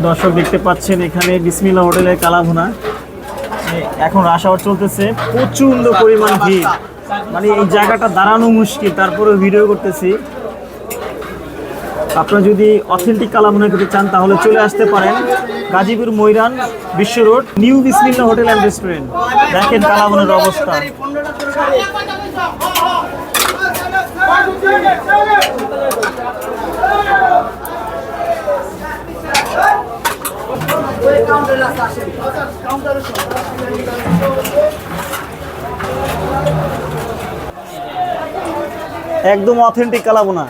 দর্শক দেখতে পাচ্ছেন এখানে বিসমিল্লাহ হোটেলের কালাভুনা এখন রাশ আওয়ার চলতেছে, প্রচন্ড পরিমাণ ভিড়, মানে এই জায়গাটা দাঁড়ানো মুশকিল, তারপরে ভিডিও করতেছি। আপনারা যদি অথেন্টিক কালাভুনা খেতে চান তাহলে চলে আসতে পারেন গাজীপুর ময়রান বিশ্ব রোড নিউ বিসমিল্লাহ হোটেল অ্যান্ড রেস্টুরেন্ট। দেখেন কালাভুনার অবস্থা। একদম অথেন্টিক কালাভুনা।